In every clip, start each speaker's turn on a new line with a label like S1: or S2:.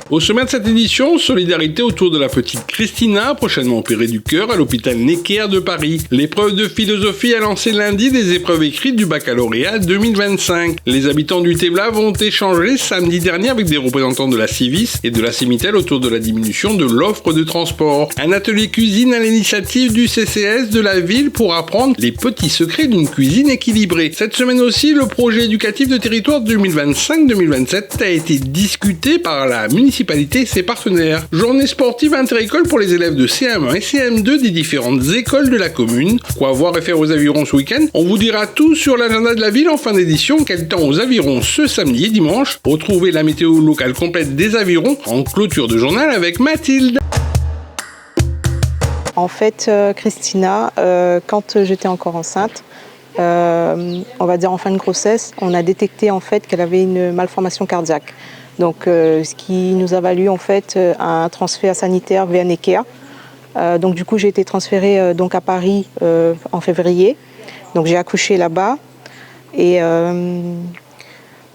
S1: Au sommet de cette édition, solidarité autour de la petite Christina, prochainement opérée du cœur à l'hôpital Necker de Paris. L'épreuve de philosophie a lancé lundi des épreuves écrites du baccalauréat 2025. Les habitants du Téblav ont échangé samedi dernier avec des représentants de la Civis et de la Cémitel autour de la diminution de l'offre de transport. Un atelier cuisine à l'initiative du CCS de la ville pour apprendre les petits secrets d'une cuisine équilibrée. Cette semaine aussi, le projet éducatif de territoire 2025-2027 a été discuté par la municipalité et ses partenaires. Journée sportive inter-école pour les élèves de CM1 et CM2 des différentes écoles de la commune. Quoi voir et faire aux avirons ce week-end? On vous dira tout sur l'agenda de la ville en fin d'édition. Quel temps aux avirons ce samedi et dimanche? Retrouvez la météo locale complète des avirons en clôture de journal avec Mathilde.
S2: En fait, Christina, quand j'étais encore enceinte, on va dire en fin de grossesse, on a détecté en fait qu'elle avait une malformation cardiaque. Donc, ce qui nous a valu en fait un transfert sanitaire vers Necker. Donc, du coup, j'ai été transférée donc à Paris en février. Donc, j'ai accouché là-bas et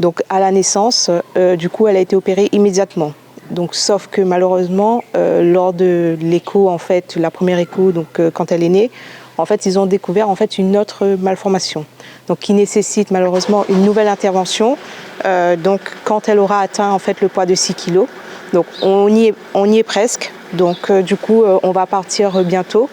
S2: donc à la naissance, du coup, elle a été opérée immédiatement. Donc, sauf que malheureusement, lors de l'écho, en fait, la première écho, donc quand elle est née, en fait, ils ont découvert en fait une autre malformation, donc qui nécessite malheureusement une nouvelle intervention. Donc, quand elle aura atteint en fait le poids de 6 kg, donc on y est presque. Donc, du coup, on va partir bientôt.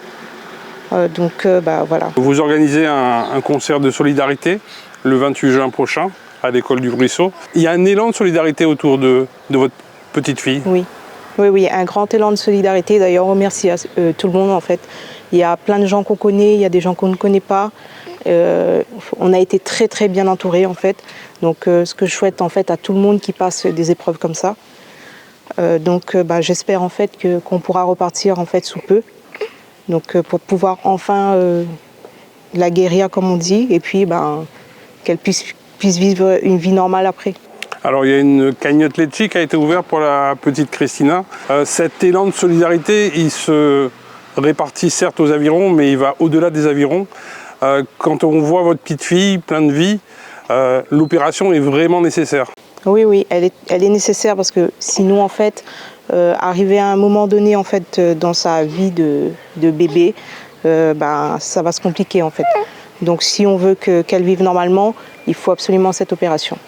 S2: Voilà.
S1: Vous organisez un concert de solidarité le 28 juin prochain à l'école du Ruisseau. Il y a un élan de solidarité autour de votre petite fille.
S2: Oui, un grand élan de solidarité. D'ailleurs, on remercie tout le monde en fait. Il y a plein de gens qu'on connaît, il y a des gens qu'on ne connaît pas. On a été très très bien entourés en fait. Donc ce que je souhaite en fait à tout le monde qui passe des épreuves comme ça. J'espère en fait qu'on pourra repartir en fait sous peu. Donc pour pouvoir enfin la guérir comme on dit et puis qu'elle puisse vivre une vie normale après.
S1: Alors il y a une cagnotte Litchi qui a été ouverte pour la petite Christina. Cet élan de solidarité, il se répartit certes aux avirons, mais il va au-delà des avirons. Quand on voit votre petite fille, pleine de vie, l'opération est vraiment nécessaire.
S2: Oui, elle est nécessaire parce que sinon en fait, arriver à un moment donné en fait dans sa vie de bébé, ça va se compliquer en fait. Donc si on veut qu'elle vive normalement, il faut absolument cette opération.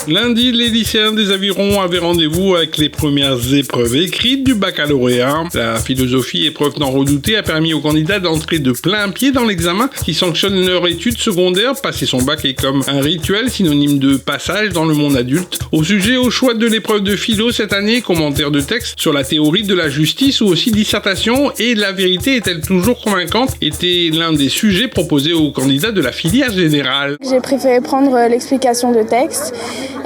S1: Lundi, les lycéens des avirons avaient rendez-vous avec les premières épreuves écrites du baccalauréat. La philosophie, épreuve non redoutée, a permis aux candidats d'entrer de plein pied dans l'examen qui sanctionne leur étude secondaire. Passer son bac est comme un rituel synonyme de passage dans le monde adulte. Au sujet au choix de l'épreuve de philo cette année, commentaire de texte sur la théorie de la justice ou aussi dissertation et la vérité est-elle toujours convaincante était l'un des sujets proposés aux candidats de la filière générale.
S3: J'ai préféré prendre l'explication de texte.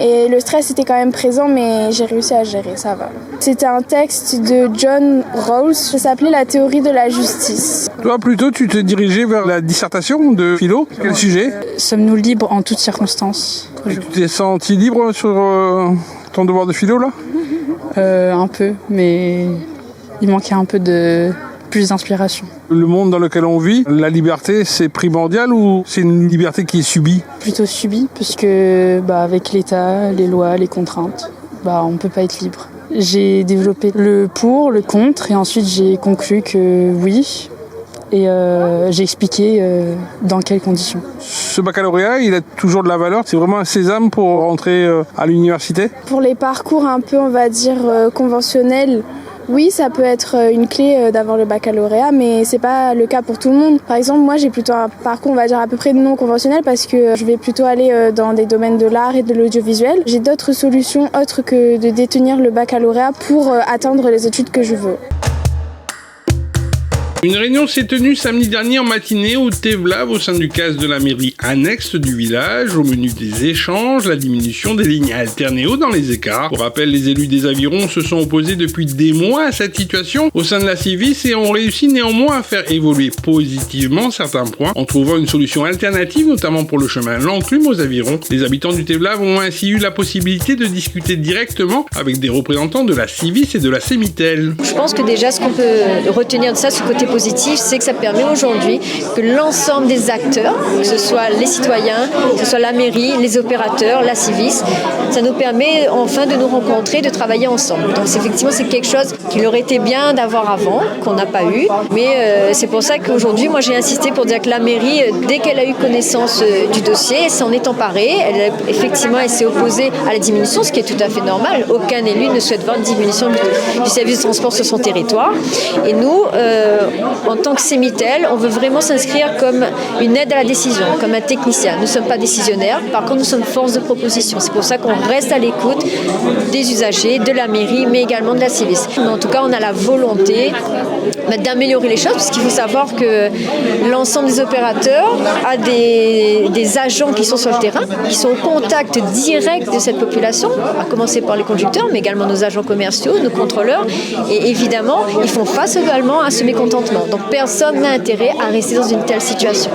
S3: Et le stress était quand même présent, mais j'ai réussi à gérer, ça va. C'était un texte de John Rawls, ça s'appelait La théorie de la justice.
S1: Toi, plutôt, tu te dirigeais vers la dissertation de philo. Quel sujet?
S4: Sommes-nous libres en toutes circonstances?
S1: Tu t'es senti libre sur ton devoir de philo, là?
S4: Un peu, mais il manquait un peu de plus d'inspiration.
S1: Le monde dans lequel on vit, la liberté, c'est primordial ou c'est une liberté qui est subie?
S4: Plutôt subie, puisque avec l'État, les lois, les contraintes, on ne peut pas être libre. J'ai développé le pour, le contre, et ensuite j'ai conclu que oui, et j'ai expliqué dans quelles conditions.
S1: Ce baccalauréat, il a toujours de la valeur? C'est vraiment un sésame pour rentrer à l'université?
S3: Pour les parcours un peu, on va dire, conventionnels, oui, ça peut être une clé d'avoir le baccalauréat, mais c'est pas le cas pour tout le monde. Par exemple, moi, j'ai plutôt un parcours, on va dire, à peu près non conventionnel parce que je vais plutôt aller dans des domaines de l'art et de l'audiovisuel. J'ai d'autres solutions autres que de détenir le baccalauréat pour atteindre les études que je veux.
S1: Une réunion s'est tenue samedi dernier en matinée au Téblav au sein du CAS de la mairie annexe du village. Au menu des échanges, la diminution des lignes alternées haut dans les écarts. Pour rappel, les élus des avirons se sont opposés depuis des mois à cette situation au sein de la Civis et ont réussi néanmoins à faire évoluer positivement certains points en trouvant une solution alternative, notamment pour le chemin L'Enclume aux avirons. Les habitants du Téblav ont ainsi eu la possibilité de discuter directement avec des représentants de la Civis et de la Cémitel.
S5: Je pense que déjà ce qu'on peut retenir de ça, ce côté positif, c'est que ça permet aujourd'hui que l'ensemble des acteurs, que ce soit les citoyens, que ce soit la mairie, les opérateurs, la Civis, ça nous permet enfin de nous rencontrer, de travailler ensemble. Donc effectivement, c'est quelque chose qu'il aurait été bien d'avoir avant, qu'on n'a pas eu. Mais c'est pour ça qu'aujourd'hui, moi j'ai insisté pour dire que la mairie, dès qu'elle a eu connaissance du dossier, elle s'en est emparée. Elle s'est opposée à la diminution, ce qui est tout à fait normal. Aucun élu ne souhaite voir une diminution du service de transport sur son territoire. Et nous, en tant que Cemitel, on veut vraiment s'inscrire comme une aide à la décision, comme un technicien. Nous ne sommes pas décisionnaires, par contre nous sommes force de proposition. C'est pour ça qu'on reste à l'écoute des usagers, de la mairie, mais également de la Civis. Mais en tout cas, on a la volonté d'améliorer les choses, parce qu'il faut savoir que l'ensemble des opérateurs a des agents qui sont sur le terrain, qui sont au contact direct de cette population, à commencer par les conducteurs, mais également nos agents commerciaux, nos contrôleurs, et évidemment, ils font face également à ce mécontentement. Donc personne n'a intérêt à rester dans une telle situation.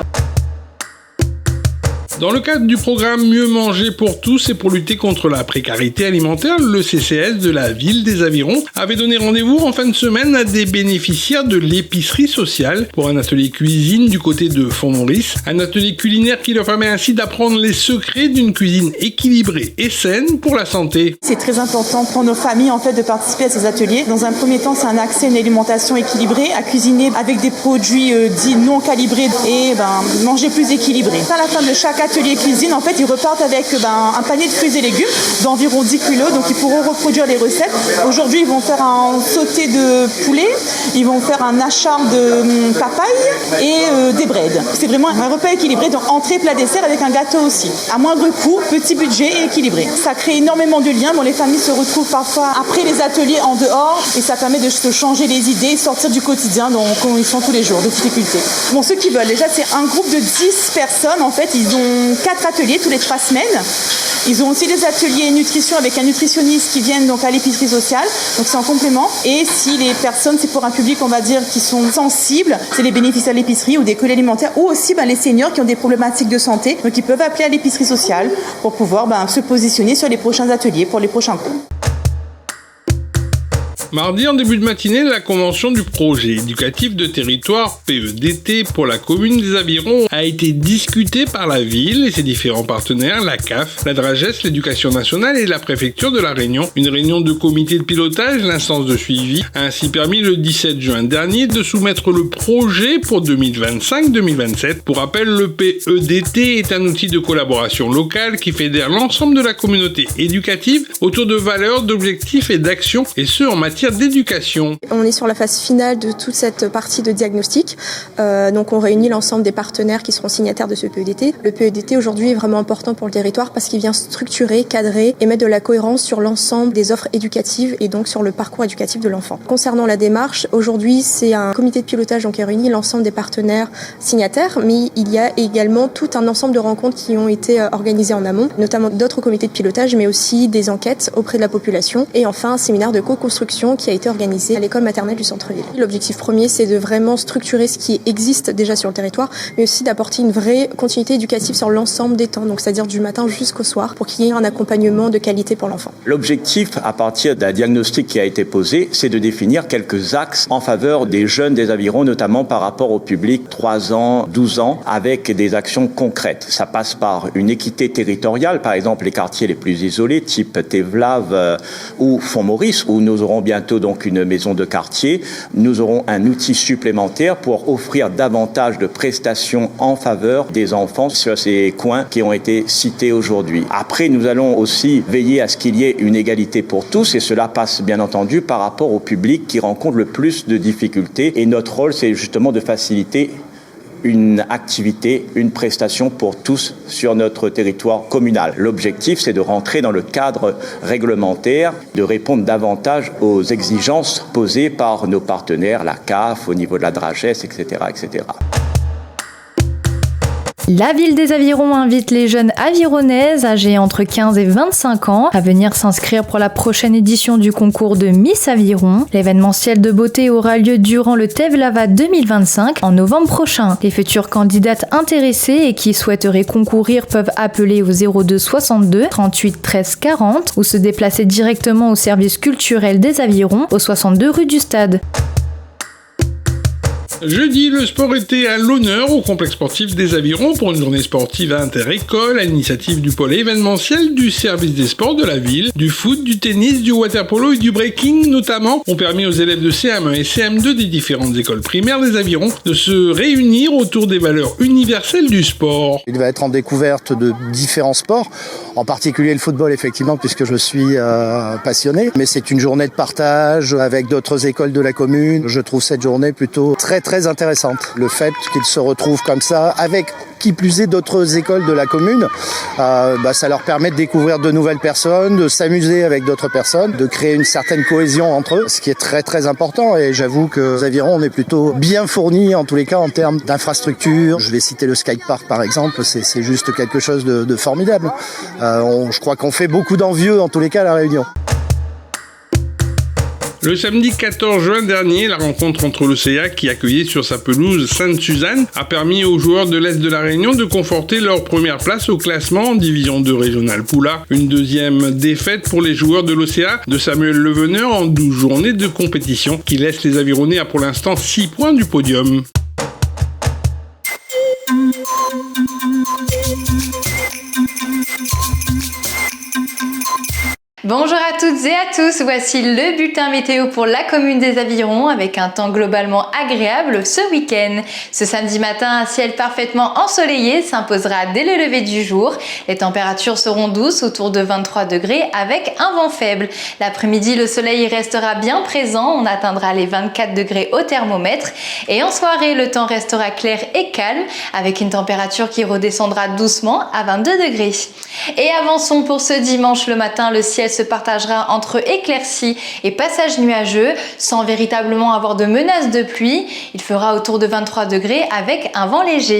S1: Dans le cadre du programme Mieux manger pour tous et pour lutter contre la précarité alimentaire, le CCS de la ville des Avirons avait donné rendez-vous en fin de semaine à des bénéficiaires de l'épicerie sociale pour un atelier cuisine du côté de Font-Maurice, un atelier culinaire qui leur permet ainsi d'apprendre les secrets d'une cuisine équilibrée et saine pour la santé.
S6: C'est très important pour nos familles en fait de participer à ces ateliers. Dans un premier temps, c'est un accès à une alimentation équilibrée, à cuisiner avec des produits dits non calibrés et manger plus équilibré. À la fin de chaque atelier cuisine, en fait, ils repartent avec un panier de fruits et légumes d'environ 10 kilos, donc ils pourront reproduire les recettes. Aujourd'hui, ils vont faire un sauté de poulet, ils vont faire un achat de papaye et des breads. C'est vraiment un repas équilibré, donc entrée, plat, dessert avec un gâteau aussi. À moindre coût, petit budget et équilibré. Ça crée énormément de liens. Bon, les familles se retrouvent parfois après les ateliers en dehors et ça permet de se changer les idées, sortir du quotidien dont ils sont tous les jours, de difficultés. Bon, ceux qui veulent, déjà, c'est un groupe de 10 personnes. En fait, ils ont 4 ateliers tous les 3 semaines. Ils ont aussi des ateliers nutrition avec un nutritionniste qui viennent donc à l'épicerie sociale. Donc c'est en complément. Et si les personnes, c'est pour un public, on va dire, qui sont sensibles, c'est les bénéficiaires de l'épicerie ou des colis alimentaires ou aussi les seniors qui ont des problématiques de santé. Donc ils peuvent appeler à l'épicerie sociale pour pouvoir se positionner sur les prochains ateliers pour les prochains cours.
S1: Mardi, en début de matinée, la convention du projet éducatif de territoire PEDT pour la commune des Avirons a été discutée par la ville et ses différents partenaires, la CAF, la Dragesse, l'Éducation nationale et la préfecture de la Réunion. Une réunion de comité de pilotage, l'instance de suivi, a ainsi permis le 17 juin dernier de soumettre le projet pour 2025-2027. Pour rappel, le PEDT est un outil de collaboration locale qui fédère l'ensemble de la communauté éducative autour de valeurs, d'objectifs et d'actions, et ce en matière d'éducation.
S7: On est sur la phase finale de toute cette partie de diagnostic. Donc on réunit l'ensemble des partenaires qui seront signataires de ce PEDT. Le PEDT aujourd'hui est vraiment important pour le territoire parce qu'il vient structurer, cadrer et mettre de la cohérence sur l'ensemble des offres éducatives et donc sur le parcours éducatif de l'enfant. Concernant la démarche, aujourd'hui c'est un comité de pilotage donc, qui réunit l'ensemble des partenaires signataires, mais il y a également tout un ensemble de rencontres qui ont été organisées en amont, notamment d'autres comités de pilotage, mais aussi des enquêtes auprès de la population et enfin un séminaire de co-construction qui a été organisé à l'école maternelle du centre-ville. L'objectif premier, c'est de vraiment structurer ce qui existe déjà sur le territoire, mais aussi d'apporter une vraie continuité éducative sur l'ensemble des temps, donc c'est-à-dire du matin jusqu'au soir, pour qu'il y ait un accompagnement de qualité pour l'enfant.
S8: L'objectif, à partir d'un diagnostic qui a été posé, c'est de définir quelques axes en faveur des jeunes des Avirons, notamment par rapport au public 3 ans, 12 ans, avec des actions concrètes. Ça passe par une équité territoriale, par exemple les quartiers les plus isolés, type Thévelave ou Font-Maurice, où nous aurons bientôt donc une maison de quartier. Nous aurons un outil supplémentaire pour offrir davantage de prestations en faveur des enfants sur ces coins qui ont été cités aujourd'hui. Après, nous allons aussi veiller à ce qu'il y ait une égalité pour tous et cela passe bien entendu par rapport au public qui rencontre le plus de difficultés et notre rôle, c'est justement de faciliter une activité, une prestation pour tous sur notre territoire communal. L'objectif, c'est de rentrer dans le cadre réglementaire, de répondre davantage aux exigences posées par nos partenaires, la CAF, au niveau de la Dragesse, etc., etc.
S9: La ville des Avirons invite les jeunes avironnaises âgées entre 15 et 25 ans à venir s'inscrire pour la prochaine édition du concours de Miss Aviron. L'événementiel de beauté aura lieu durant le Thévelava 2025 en novembre prochain. Les futures candidates intéressées et qui souhaiteraient concourir peuvent appeler au 02 62 38 13 40 ou se déplacer directement au service culturel des Avirons au 62 rue du Stade.
S1: Jeudi, le sport était à l'honneur au complexe sportif des Avirons pour une journée sportive inter-école à l'initiative du pôle événementiel du service des sports de la ville. Du foot, du tennis, du waterpolo et du breaking notamment ont permis aux élèves de CM1 et CM2 des différentes écoles primaires des Avirons de se réunir autour des valeurs universelles du sport.
S10: Il va être en découverte de différents sports, en particulier le football effectivement puisque je suis passionné. Mais c'est une journée de partage avec d'autres écoles de la commune. Je trouve cette journée plutôt très intéressante. Le fait qu'ils se retrouvent comme ça avec qui plus est d'autres écoles de la commune, ça leur permet de découvrir de nouvelles personnes, de s'amuser avec d'autres personnes, de créer une certaine cohésion entre eux, ce qui est très important. Et j'avoue que aux Avirons, on est plutôt bien fournis en tous les cas en termes d'infrastructures. Je vais citer le skatepark par exemple, c'est juste quelque chose de formidable. Je crois qu'on fait beaucoup d'envieux en tous les cas à La Réunion.
S1: Le samedi 14 juin dernier, la rencontre entre l'Océa, qui accueillait sur sa pelouse Sainte-Suzanne, a permis aux joueurs de l'Est de la Réunion de conforter leur première place au classement en division 2 régionale Poula. Une deuxième défaite pour les joueurs de l'Océa de Samuel Leveneur en 12 journées de compétition, qui laisse les Avironnais à pour l'instant 6 points du podium.
S9: Bonjour à toutes et à tous, voici le bulletin météo pour la commune des Avirons avec un temps globalement agréable ce week-end. Ce samedi matin, un ciel parfaitement ensoleillé s'imposera dès le lever du jour. Les températures seront douces autour de 23 degrés avec un vent faible. L'après-midi, le soleil restera bien présent, on atteindra les 24 degrés au thermomètre. Et en soirée, le temps restera clair et calme avec une température qui redescendra doucement à 22 degrés. Et avançons pour ce dimanche le matin, le ciel se partagera entre éclaircies et passages nuageux sans véritablement avoir de menace de pluie. Il fera autour de 23 degrés avec un vent léger.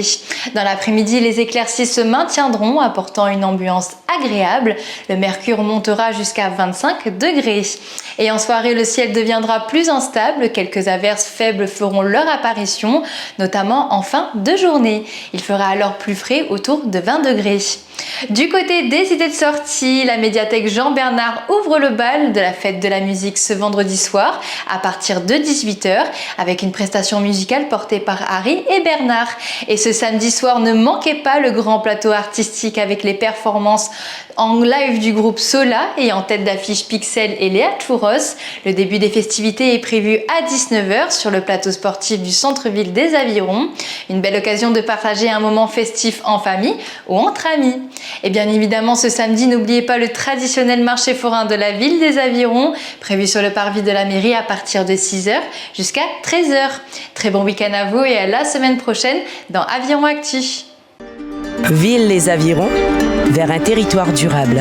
S9: Dans l'après-midi, les éclaircies se maintiendront apportant une ambiance agréable. Le mercure montera jusqu'à 25 degrés. Et en soirée, le ciel deviendra plus instable. Quelques averses faibles feront leur apparition, notamment en fin de journée. Il fera alors plus frais autour de 20 degrés. Du côté des idées de sortie, la médiathèque Jean Bernard ouvre le bal de la fête de la musique ce vendredi soir à partir de 18h avec une prestation musicale portée par Harry et Bernard. Et ce samedi soir, ne manquez pas le grand plateau artistique avec les performances en live du groupe Sola et en tête d'affiche Pixel et Léa Touros. Le début des festivités est prévu à 19h sur le plateau sportif du centre-ville des Avirons. Une belle occasion de partager un moment festif en famille ou entre amis. Et bien évidemment, ce samedi, n'oubliez pas le traditionnel marché forain de la ville des Avirons, prévu sur le parvis de la mairie à partir de 6h jusqu'à 13h. Très bon week-end à vous et à la semaine prochaine dans Aviron Actu.
S11: Ville les Avirons, vers un territoire durable.